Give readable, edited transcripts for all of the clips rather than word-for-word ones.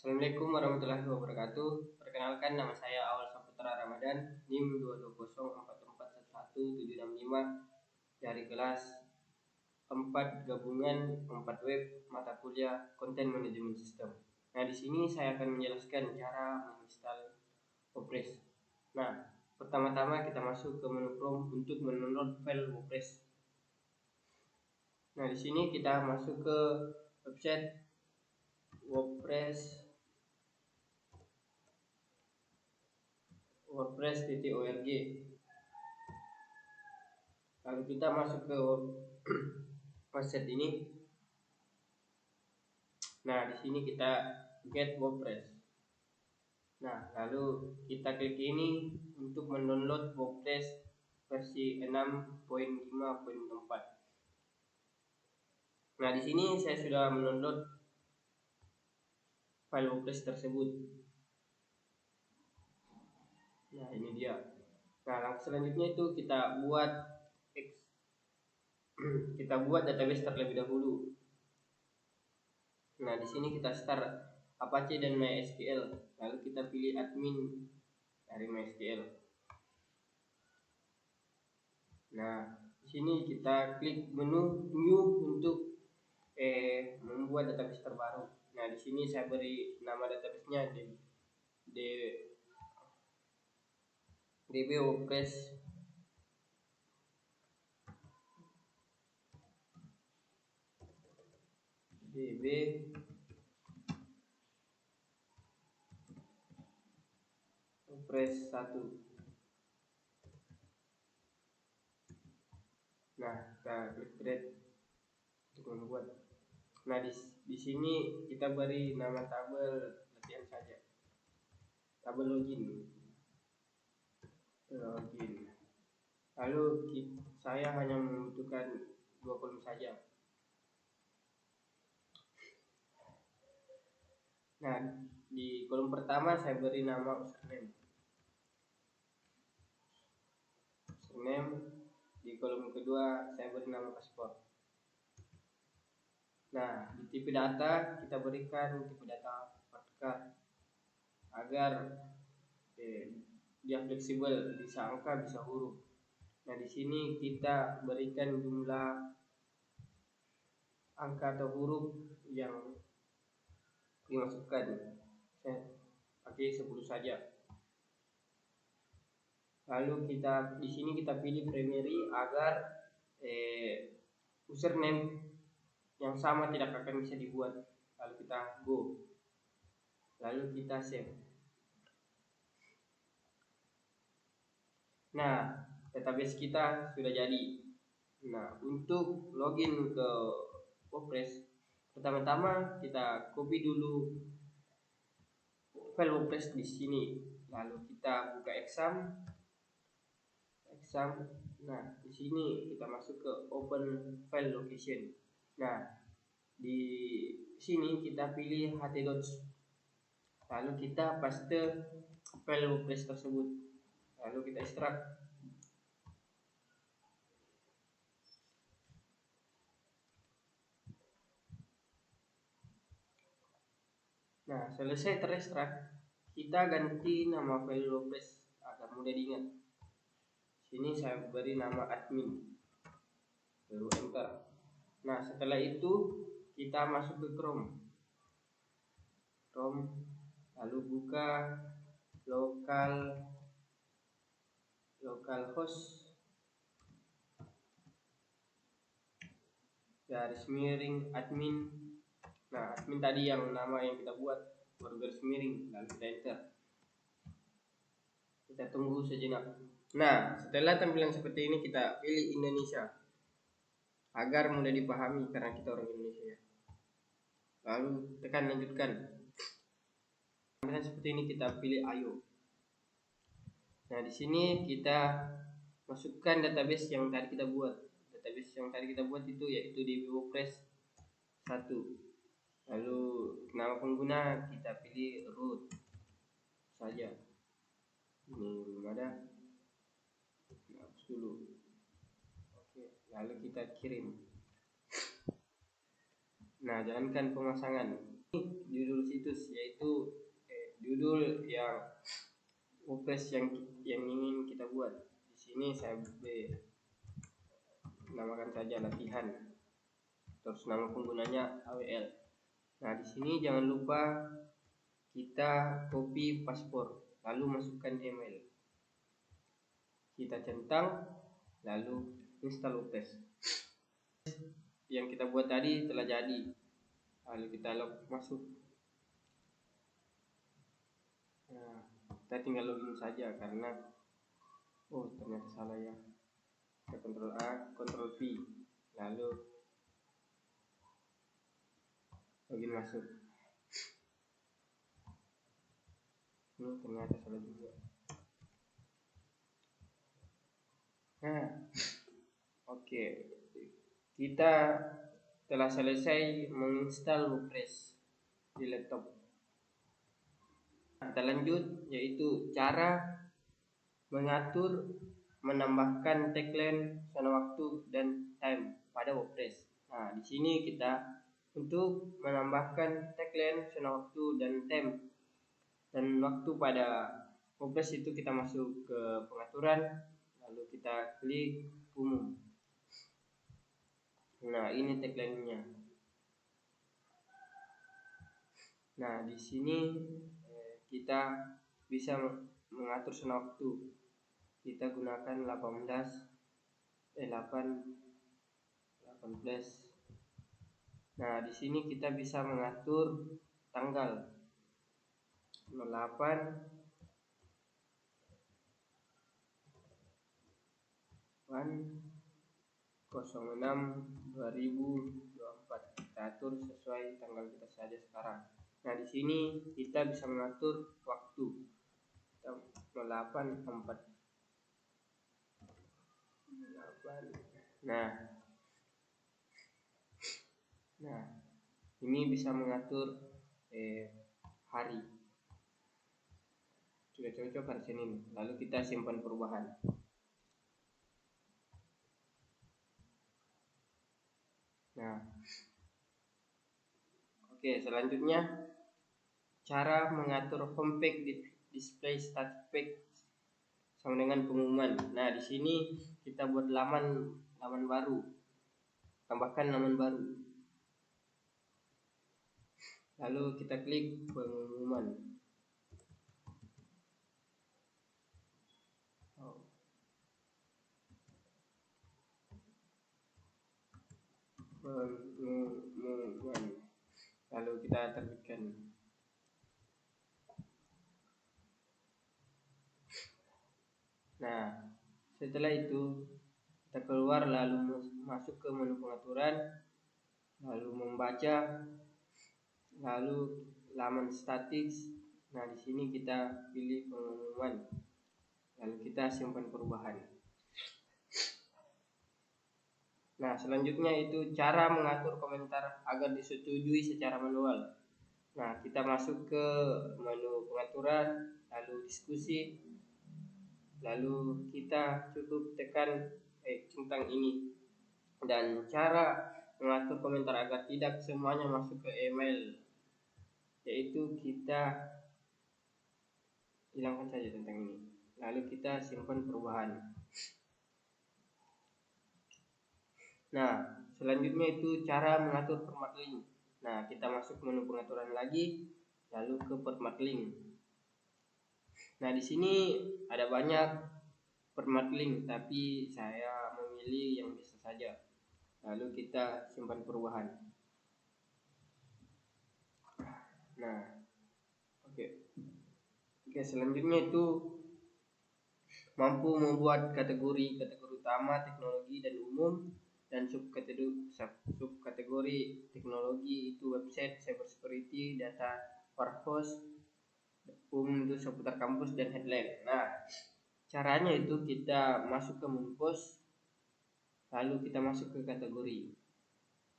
Assalamualaikum warahmatullahi wabarakatuh. Perkenalkan, nama saya Awal Saputra Ramadan, NIM 22044111765 dari kelas 4 gabungan 4 web mata kuliah Konten Manajemen Sistem. Nah, di sini saya akan menjelaskan cara menginstal WordPress. Nah, pertama-tama kita masuk ke menu Chrome untuk mendownload file WordPress. Nah, di sini kita masuk ke website wordpress.org. Lalu kita masuk ke website ini. Nah, di sini kita get WordPress. Nah, lalu kita klik ini untuk mendownload WordPress versi 6.5.4. Nah, di sini saya sudah mendownload file WordPress tersebut. Nah, ini dia. Nah, langkah selanjutnya itu kita buat database terlebih dahulu. Nah, di sini kita start Apache dan MySQL. Lalu kita pilih admin dari MySQL. Nah, di sini kita klik menu new untuk membuat database terbaru. Nah, di sini saya beri nama databasenya DB WordPress DB WordPress 1. Nah, kita klik create untuk membuat. Nah, di sini kita beri nama tabel latihan saja. Tabel login. Lalu saya hanya membutuhkan 2 kolom saja. Nah, di kolom pertama saya beri nama username. Di kolom kedua saya beri nama paspor. Nah, di tipe data kita berikan tipe data card agar dia fleksibel, bisa angka, bisa huruf. Nah, di sini kita berikan jumlah angka atau huruf yang dimasukkan. Saya pakai 10 saja. Lalu di sini kita pilih primary agar username yang sama tidak akan bisa dibuat. Lalu kita go. Lalu kita save. Nah, database kita sudah jadi. Nah, untuk login ke WordPress, pertama-tama kita copy dulu file WordPress di sini. Lalu kita buka exam. Nah, di sini kita masuk ke open file location. Nah, di sini kita pilih htdocs. Lalu kita paste file WordPress tersebut. Lalu kita ekstrak. Nah, selesai terekstrak, kita ganti nama file WordPress agar mudah diingat. Sini saya beri nama admin. Lalu enter. Nah, setelah itu kita masuk ke Chrome. Lalu buka localhost garis miring admin. Nah, admin tadi yang nama yang kita buat baru garis miring, lalu kita enter. Kita tunggu sejenak. Nah, setelah tampilan seperti ini kita pilih Indonesia agar mudah dipahami karena kita orang Indonesia. Lalu tekan lanjutkan. Tampilan seperti ini kita pilih ayo. Nah, di sini kita masukkan database yang tadi kita buat. Database yang tadi kita buat itu yaitu DB WordPress 1. Lalu nama pengguna kita pilih root saja. Ini belum ada. Hapus dulu. Oke, lalu kita kirim. Nah, jalankan pemasangan. Judul situs yaitu judul yang WordPress yang ingin kita buat. Di sini saya namakan saja latihan. Terus nama penggunanya AWL. Nah, di sini jangan lupa kita copy paspor, lalu masukkan email. Kita centang, lalu install WordPress. Yang kita buat tadi telah jadi. Lalu kita log masuk. Nah, kita tinggal login saja karena ternyata salah ya. Kita Ctrl A, Ctrl V, lalu login masuk. Ini ternyata salah juga. Nah, oke. Kita telah selesai menginstal WordPress di laptop. Kita lanjut, yaitu cara mengatur, menambahkan tagline, zona waktu, dan time pada WordPress. Nah, di sini kita untuk menambahkan tagline, zona waktu, dan time dan waktu pada WordPress itu kita masuk ke pengaturan, lalu kita klik umum. Nah, ini tagline-nya. Nah, di sini kita bisa mengatur zona waktu. Kita gunakan 18. Nah, di sini kita bisa mengatur tanggal 08 06/2024. Kita atur sesuai tanggal kita saja sekarang. Nah, di sini kita bisa mengatur waktu 08.4. Nah, ini bisa mengatur hari. Sudah cocok hari Senin. Lalu kita simpan perubahan. Nah, oke, selanjutnya cara mengatur homepage display status page sama dengan pengumuman. Nah, di sini kita buat laman baru. Tambahkan laman baru. Lalu kita klik pengumuman. Lalu kita terbitkan. Nah, setelah itu kita keluar lalu masuk ke menu pengaturan, lalu membaca, lalu laman statis. Nah, di sini kita pilih pengumuman, lalu kita simpan perubahan. Nah, selanjutnya itu cara mengatur komentar agar disetujui secara manual. Nah, kita masuk ke menu pengaturan, lalu diskusi, lalu kita cukup tekan centang ini. Dan cara mengatur komentar agar tidak semuanya masuk ke email, yaitu kita hilangkan saja tentang ini, lalu kita simpan perubahan. Nah, selanjutnya itu cara mengatur format link. Nah, kita masuk menu pengaturan lagi, lalu ke format link. Nah, di sini ada banyak format link, tapi saya memilih yang biasa saja. Lalu kita simpan perubahan. Nah, oke, selanjutnya itu mampu membuat kategori utama, teknologi dan umum, dan subkategori teknologi itu website, cybersecurity, data warehouse, umum itu seputar kampus dan headline. Nah, caranya itu kita masuk ke menu post, lalu kita masuk ke kategori.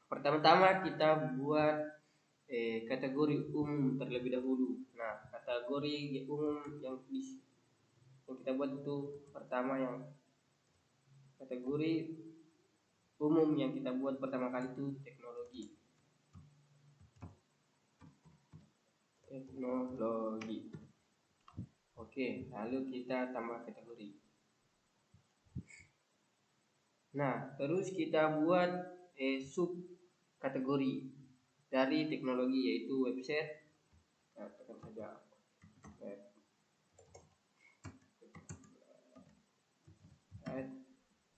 Pertama-tama kita buat kategori umum terlebih dahulu. Nah, kategori umum yang kita buat itu pertama, yang kategori umum yang kita buat pertama kali itu teknologi. Oke, lalu kita tambah kategori. Nah, terus kita buat sub kategori dari teknologi, yaitu website. Nah, tekan saja web.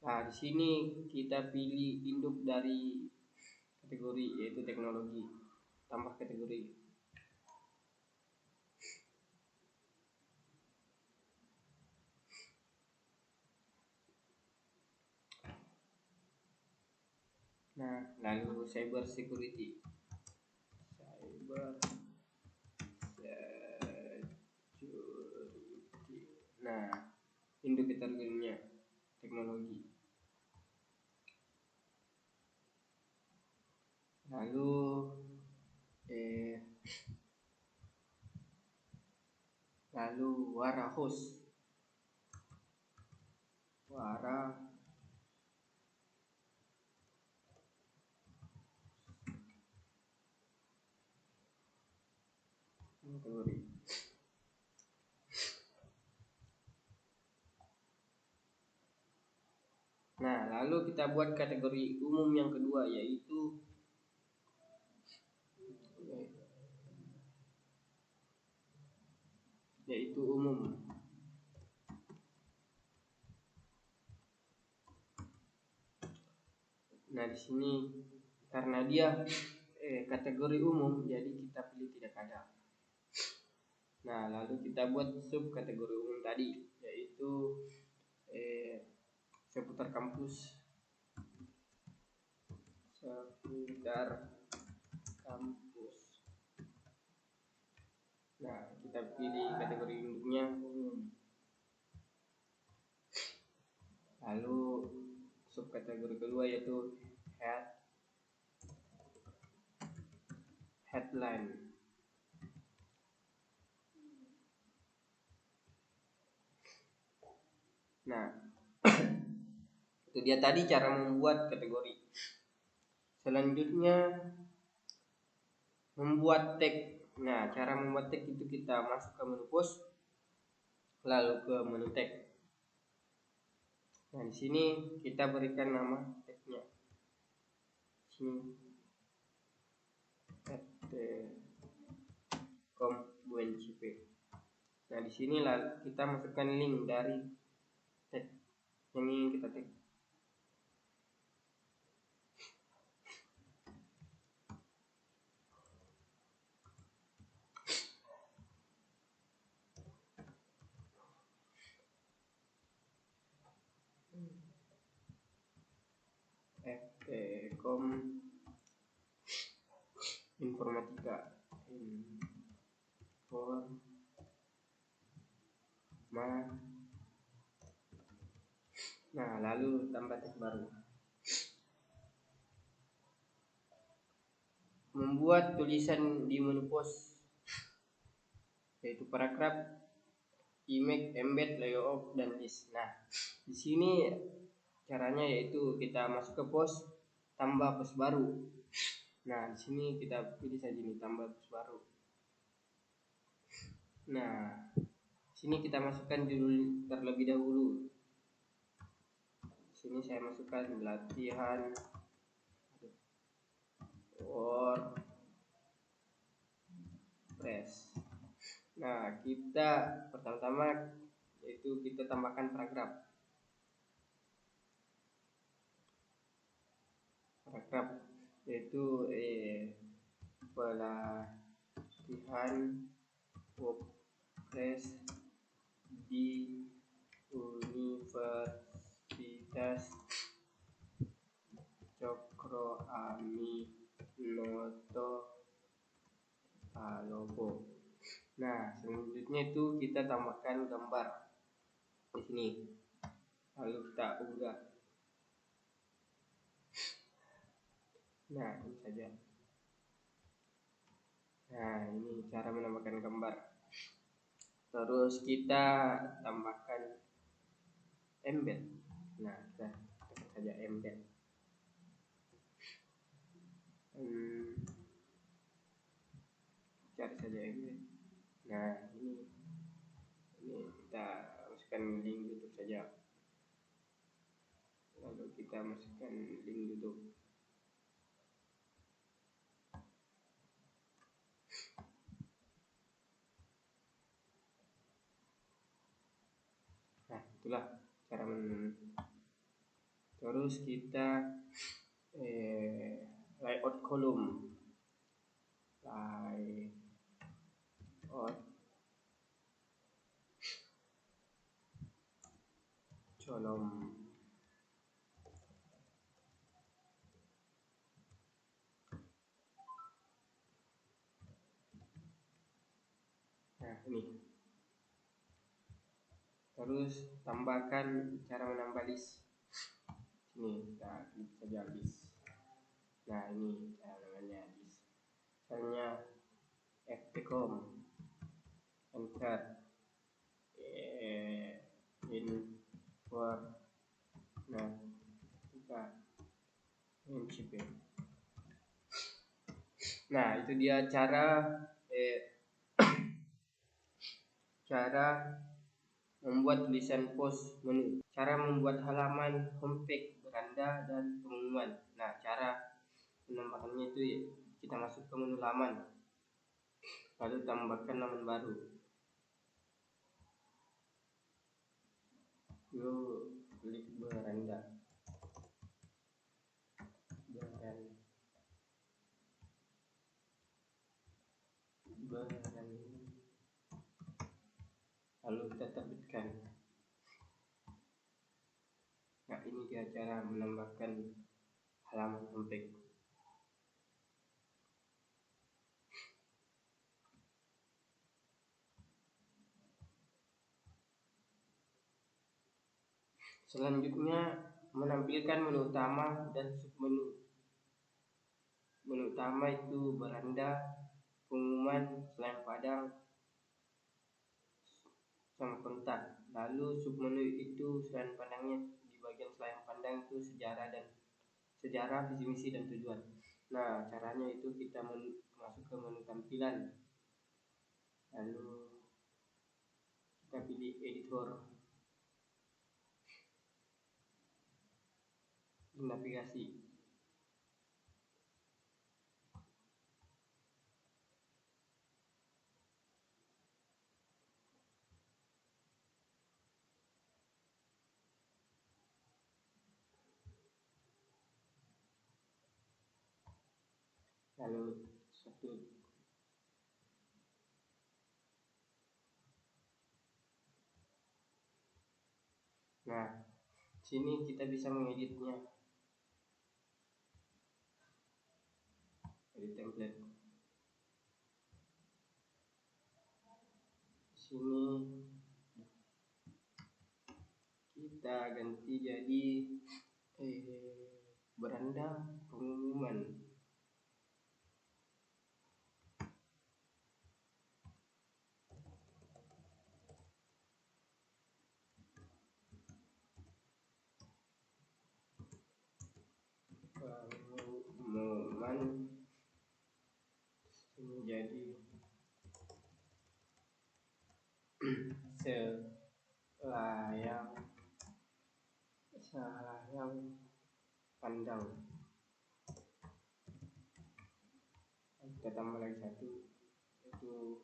Nah, di sini kita pilih induk dari kategori, yaitu teknologi. Tambah kategori. Nah, lalu cyber security. Nah, induk kategorinya teknologi. Lalu wara host. Kategori. Nah, lalu kita buat kategori umum yang kedua, yaitu umum. Nah, di sini karena dia kategori umum, jadi kita pilih tidak ada. Nah, lalu kita buat sub kategori umum tadi, yaitu seputar kampus. Nah, kita pilih kategori induknya umum. Lalu sub kategori kedua yaitu headline. Nah, itu dia tadi cara membuat kategori. Selanjutnya membuat tag. Nah, cara membuat tag itu kita masuk ke menu post, lalu ke menu tag. Nah, di sini kita berikan nama tagnya. Sini @com.buncp. Nah, di sini kita masukkan link dari tag yang ingin kita tag. kom informatika Nah, lalu tambah tag baru. Membuat tulisan di menu post, yaitu paragraf, image, embed, layout, dan list. Nah, di sini caranya yaitu kita masuk ke post, tambah post baru. Nah, di sini kita pilih saja ini tambah post baru. Nah, di sini kita masukkan judul terlebih dahulu. Di sini saya masukkan latihan WordPress. Nah, kita pertama-tama yaitu kita tambahkan paragraf, yaitu pelatihan WordPress di Universitas Cokro Aminoto Palopo. Nah, selanjutnya itu kita tambahkan gambar di sini, lalu kita unggah. Nah, ini saja. Nah, ini cara menambahkan gambar. Terus kita tambahkan embed. Nah, kita tekan saja embed. Cari saja embed. Nah, ini masukkan link YouTube saja. Lalu kita masukkan link YouTube. Nah, itulah cara terus kita layout kolom, layout kolom. Nah, ini. Terus tambahkan cara menambah list. Ini kita klik saja list. Nah, ini cara namanya list. Caranya ftcom enter in for nah kita mcp. Nah, itu dia cara membuat tulisan post menu, cara membuat halaman homepage, beranda, dan pengumuman. Nah, cara menambahkannya itu ya, kita masuk ke menu laman, lalu tambahkan laman baru. Lalu klik beranda. Lalu kita terbitkan. Nah, ini dia cara menambahkan halaman homepage. Selanjutnya menampilkan menu utama dan submenu. Menu utama itu beranda, pengumuman, selain padang, sama kontak. Lalu submenu itu selain pandangnya, di bagian selain pandang itu sejarah, visi misi, dan tujuan. Nah, caranya itu kita masuk ke menu tampilan, lalu kita pilih editor, navigasi. Lalu satu. Nah, sini kita bisa mengeditnya. Edit template. Sini kita ganti jadi beranda pengumuman. Pengumuman menjadi selayang pandang. Kita tambah lagi satu, itu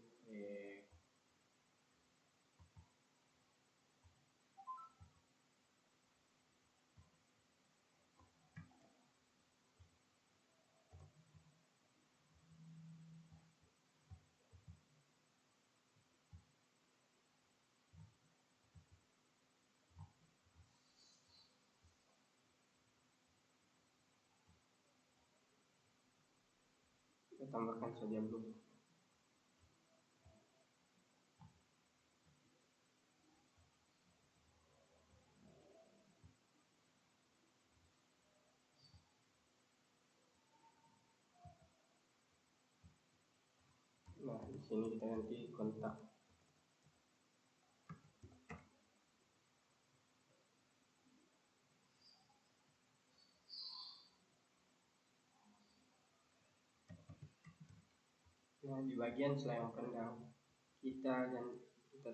kita tambahkan saja dulu. Nah, di sini kita ganti kontak. Nah, di bagian selain pandang kita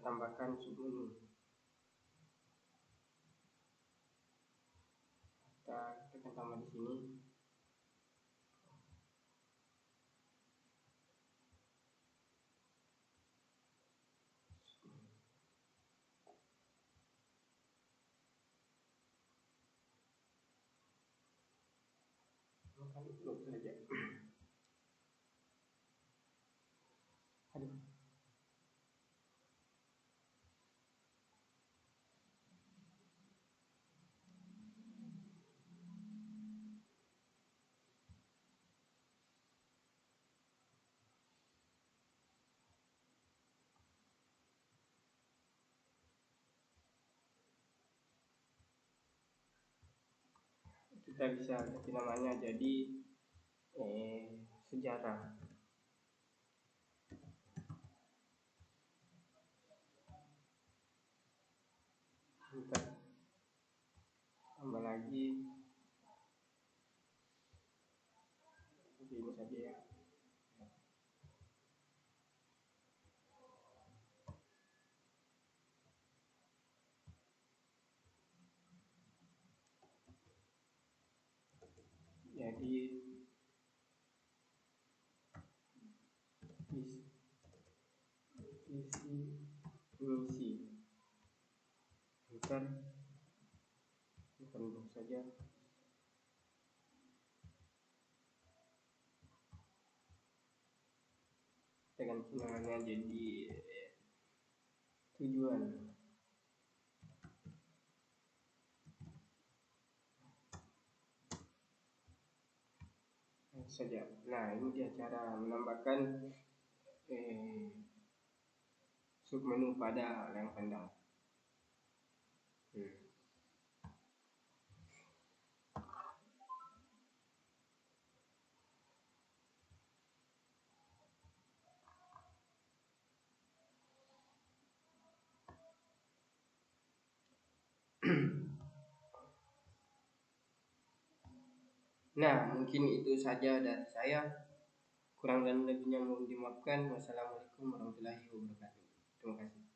tambahkan submenu. kita tekan tambah di sini. Makan dulu saja. Aduh. Kita bisa ganti namanya jadi sejarah. Kita tambah lagi ini saja ya. Jadi visi misi bukan bentuk saja. Kita ganti namanya jadi tujuan. Saja. Nah, ini dia cara menambahkan submenu pada layang pandang. Nah, mungkin itu saja dari saya. Kurang dan lebihnya mohon dimaafkan. Wassalamualaikum warahmatullahi wabarakatuh. Terima kasih.